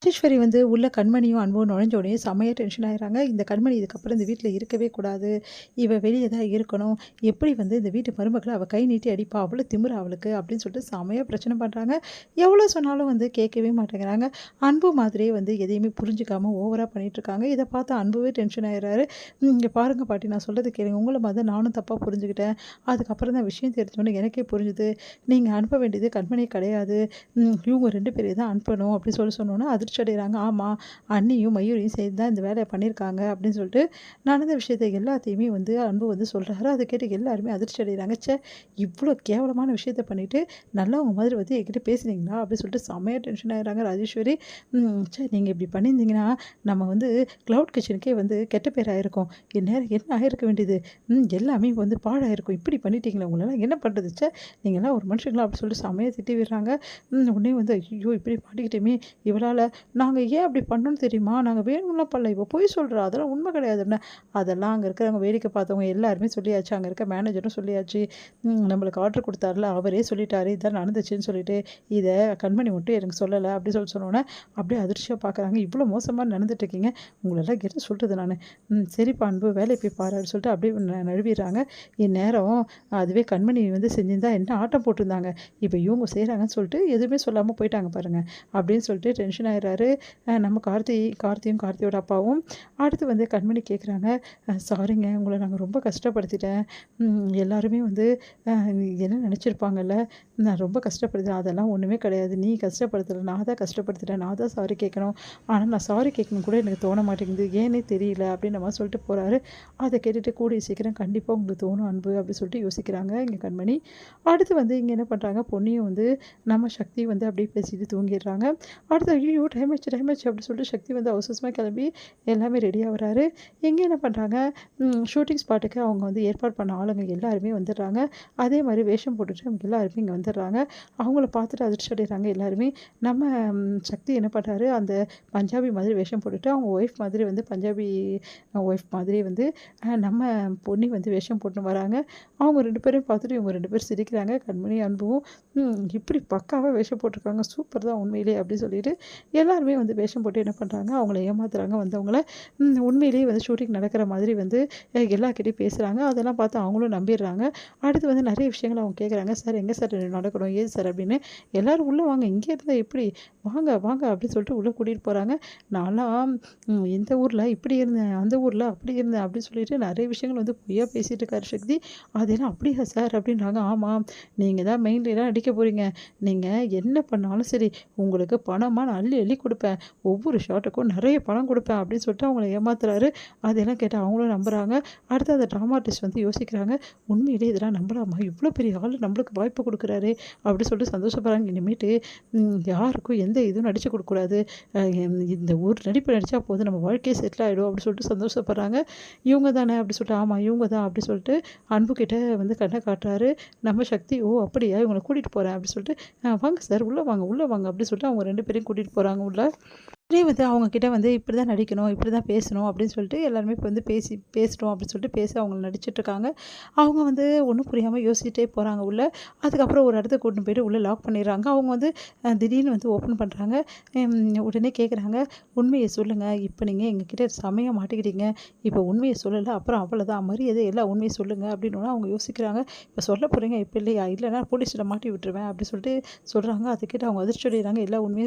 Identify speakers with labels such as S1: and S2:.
S1: ராஜேஸ்வரி வந்து உள்ள கண்மணியும் அன்பும் நுழைஞ்ச உடனே செமையா டென்ஷன் ஆயிடுறாங்க. இந்த கண்மணி இதுக்கப்புறம் இந்த வீட்ல இருக்கவே கூடாது. இவ வெளிய தான் இருக்கணும். எப்படி வந்து இந்த வீட்டு மருமகள அவ கை நீட்டி அடிப்பா? அவ்வளோ திமிரா அவளுக்கு அப்படின்னு சொல்லிட்டு செமையா பிரச்சனை பண்றாங்க. எவ்வளோ சொன்னாலும் வந்து கேட்கவே மாட்டேங்கிறாங்க. அன்பு மாதிரியே வந்து எதையுமே புரிஞ்சுக்காம ஓவரா பண்ணிட்டுருக்காங்க. இத பார்த்து அன்புவே டென்ஷன் ஆயிடுறாரு. இங்க பாருங்க பாட்டி நான் சொல்றத கேளுங்க. உங்கள மாதிரி தான் நானும் தப்பா புரிஞ்சுக்கிட்டேன். அதுக்கப்புறம் தான் விஷயம் தெரிஞ்சோனே எனக்கே புரிஞ்சுது. நீங்க அனுப்ப வேண்டியது கண்மணி கிடையாது. இவங்க 2 பேரையும் தான் அனுப்பணும் அப்படின்னு சொன்னோனே அதிர்ச்சி அடைகிறாங்க. ஆமா, அண்ணியும் மயூரியும் சேர்ந்து தான் இந்த வேலைய பண்ணியிருக்காங்க அப்படின்னு சொல்லிட்டு நடந்த விஷயத்த எல்லாத்தையுமே வந்து அன்பு வந்து சொல்றாரு. அத கேட்டு எல்லாருமே அதிர்ச்சி அடைகிறாங்க. ச்சே! இவ்ளோ கேவலமான விஷயத்த பண்ணிட்டு நல்லவங்க மாதிரி வந்து என்கிட்ட பேசுனீங்களா? அப்படின்னு சொல்லிட்டு செம்மையா டென்ஷன் ஆயிடுறாங்க ராஜேஸ்வரி. ச்சே! நீங்க இப்படி பண்ணியிருந்தீங்கன்னா, நம்ம வந்து கிளவுட் கிச்சனுக்கே வந்து கெட்ட பேர் ஆயிருக்கும். இந்நேரம் என்ன ஆயிருக்க வேண்டியது? எல்லாமே வந்து பாழாயிருக்கும். இப்படி பண்ணிட்டீங்களே உங்களலாம் என்ன பண்றது? ச்சே! நீங்கலாம் ஒரு மனுஷங்களா? அப்படின்னு சொல்லிட்டு செம்மையா திட்டி விடுறாங்க. உடனே வந்து ஐய்யய்யோ! இப்படி மாட்டிக்கிட்டோமே! இவளால நாங்க ஏன் அப்படி பண்ணோம்னு தெரியுமா? நாங்க வேணும்லாம் பண்ணல. இவ பொய் சொல்றா. அதெல்லாம் உண்மை கிடையாதுன்னேன். அதெல்லாம் அங்க இருக்கிறவங்க வேடிக்கை பார்த்தவங்க எல்லாருமே சொல்லியாச்சு. அங்க இருக்க மேனேஜரும் சொல்லியாச்சு. நம்மளுக்கு ஆர்டர் குடுத்தார்ல, அவரே சொல்லிட்டாரு. இதான் நடந்துச்சுன்னு சொல்லிட்டு. இத கண்மணி மட்டும் எனக்கு சொல்லல. அப்படி சொன்னோனே, அப்படியே அதிர்ச்சியா பார்க்குறாங்க. இவ்வளோ மோசமா நடந்துட்டு இருக்கீங்க. உங்களெல்லாம் என்ன சொல்றது நானு? சரிப்பா அன்பு வேலைய போய் பாரு அப்படின்னு சொல்லிட்டு அப்படியே நழுவிடுறாங்க. இந்நேரம் அதுவே கண்மணி வந்து செஞ்சிருந்தா என்ன ஆட்டம் போட்டிருந்தாங்க. இப்ப இவங்க செய்றாங்கன்னு சொல்லிட்டு எதுவுமே சொல்லாம போயிட்டாங்க பாருங்க. அப்படின்னு சொல்லிட்டு டென்ஷன் ஆயிடுறாரு. நம்ம கார்த்தியும் கார்த்தியோட அப்பாவும். அடுத்து வந்து கண்மணி கேட்குறாங்க, சாரிங்க உங்கள நாங்க ரொம்ப கஷ்டப்படுத்திட்டேன். எல்லாருமே வந்து என்ன நெனச்சிருப்பாங்கல்ல, நான் ரொம்ப கஷ்டப்படுத்துறேன். அதெல்லாம் ஒண்ணுமே கிடையாது. நீ கஷ்டப்படுத்தல. நான் தான் கஷ்டப்படுத்திட்டேன். நான் தான் சாரி கேட்கணும். ஆனா நான் சாரி கேட்கணும்னு கூட எனக்கு தோண மாட்டேங்குது. ஏன்னே தெரியல அப்படின்ற மாரி சொல்லிட்டு போறாரு. அத கேட்டுட்டு கூடிய சீக்கிரம் கண்டிப்பா உங்களுக்கு தோணும் அன்பு அப்படி சொல்லிட்டு யோசிக்கிறாங்க இங்க கண்மணி. அடுத்து வந்து இங்க என்ன பண்றாங்க, பொன்னியும் வந்து நம்ம சக்தி வந்து அப்படியே பேசிட்டு தூங்கிடுறாங்க. அடுத்து ஐய்யயோ! டைம் ஆச்சு அப்படின்னு சொல்லிட்டு சக்தி வந்து அவசர அவசரமா கிளம்பி எல்லாமே ரெடி ஆகுறாரு. இங்க என்ன பண்றாங்க, ஷூட்டிங் ஸ்பாட்டுக்கு அவங்க வந்து ஏற்பாடு பண்ண ஆளுங்க எல்லாருமே வந்துடுறாங்க. அதே மாரி வேஷம் போட்டுட்டு அவங்க எல்லாருமே இங்க வந்துடுறாங்க. அவங்கள பார்த்துட்டு அதிர்ச்சி அடைகிறாங்க எல்லாருமே. நம்ம சக்தி என்ன பண்றாரு, அந்த பஞ்சாபி மாதிரி வேஷம் போட்டுட்டு அவங்க ஒய்ஃப் மாதிரி வந்து பஞ்சாபி ஒய்ஃப் மாதிரி வந்து நம்ம பொன்னி வந்து வேஷம் போட்டுன்னு வராங்க. அவங்க 2 பேரையும் பார்த்துட்டு இவங்க 2 பேரும் சிரிக்கிறாங்க. கண்மணி, அன்பும் இப்படி பக்காவா வேஷம் போட்டுருக்காங்க. சூப்பர் தான் உண்மையிலேயே அப்படி சொல்லிட்டு எல்லாருமே வந்து வேஷம் போட்டு என்ன பண்ணுறாங்க, அவங்கள ஏமாத்துறாங்க வந்தவங்கள. உண்மையிலேயே வந்து ஷூட்டிங் நடக்கிற மாதிரி வந்து எல்லார்கிட்டயும் பேசுகிறாங்க. அதெல்லாம் பார்த்து அவங்களும் நம்பிடுறாங்க. அடுத்து வந்து நிறைய விஷயங்கள் அவங்க கேட்குறாங்க. சார் எங்கே சார் நடக்கணும்? ஏது சார் அப்படின்னு. எல்லாரும் உள்ளே வாங்க, இங்கே இருந்தால் எப்படி? வாங்க வாங்க அப்படின்னு சொல்லிட்டு உள்ளே கூட்டிகிட்டு போகிறாங்க. நான்லாம் இந்த ஊரில் இப்படி இருந்தேன், அந்த ஊரில் அப்படி இருந்தேன் அப்படின்னு சொல்லிட்டு நிறைய விஷயங்கள் வந்து பொய்யா பேசிகிட்டு இருக்காரு சக்தி. அதெல்லாம் அப்படியா சார் அப்படின்றாங்க. ஆமாம், நீங்கள் தான் மெயின் லீடாக நடிக்க போகிறீங்க. நீங்கள் என்ன பண்ணாலும் சரி, உங்களுக்கு பணமாக நான் அள்ளி அள்ளி கொடுப்பேன். ஒவ்வொரு ஷாட்டுக்கும் நிறைய பணம் கொடுப்பேன் அப்படின்னு சொல்லிட்டு அவங்கள ஏமாத்துறாரு. அதெல்லாம் கேட்டு அவங்களும் நம்புகிறாங்க. அடுத்து அந்த ட்ராமா ஆர்டிஸ்ட் வந்து யோசிக்கிறாங்க. உண்மையிலேயே இதெல்லாம் நம்பலாமா? இவ்வளோ பெரிய ஆள் நம்மளுக்கு வாய்ப்பு கொடுக்குறாரு அப்படி சொல்லிட்டு சந்தோஷப்படுறாங்க. இனிமேட்டு யாருக்கும் எந்த இதுவும் நடிச்சு கொடுக்கக்கூடாது. இந்த ஒரு நடிப்பு நடித்தா போதும், நம்ம வாழ்க்கையே செட்டில் ஆகிடும் அப்படி சொல்லிட்டு சந்தோஷப்படுறாங்க. இவங்க தானே அப்படி சொல்லிட்டு, ஆமாம் இவங்க தான் அப்படி சொல்லிட்டு அன்புக்கிட்ட வந்து கண்ணை காட்டுறாரு. நம்ம சக்தி, ஓ அப்படியா இவங்கள கூட்டிகிட்டு போகிறேன் அப்படி சொல்லிட்டு, வாங்க சார் உள்ளே வாங்க உள்ளே வாங்க அப்படி சொல்லிட்டு அவங்க 2 பேரையும் கூட்டிகிட்டு போகிறாங்க உள்ள. உடனே வந்து அவங்க கிட்ட வந்து இப்படி தான் நடிக்கணும், இப்படி தான் பேசணும் அப்படின்னு சொல்லிட்டு எல்லாருமே இப்போ வந்து பேசட்டும் அப்படின்னு சொல்லிட்டு பேசி அவங்க நடிச்சிட்ருக்காங்க. அவங்க வந்து ஒன்றும் புரியாமல் யோசிச்சுட்டே போகிறாங்க உள்ள. அதுக்கப்புறம் ஒரு இடத்துக்கு கூட்டின்னு போயிட்டு உள்ளே லாக் பண்ணிடுறாங்க. அவங்க வந்து திடீர்னு வந்து ஓப்பன் பண்ணுறாங்க. உடனே கேட்குறாங்க, உண்மையை சொல்லுங்கள், இப்போ நீங்கள் எங்ககிட்ட செமையா மாட்டிக்கிட்டீங்க. இப்போ உண்மையை சொல்லலை அப்புறம் அவ்வளோதான், மரியாதை எல்லாம் உண்மையை சொல்லுங்கள் அப்படின்னு அவங்க யோசிக்கிறாங்க. இப்போ சொல்ல போகிறீங்க இப்போ இல்லையா? இல்லைன்னா போலீஸில் மாட்டி விட்டுருவேன் அப்படி சொல்லிட்டு சொல்கிறாங்க. அதை கேட்டு அவங்க அதிர்ச்சி அடைகிறாங்க. எல்லா உண்மையும்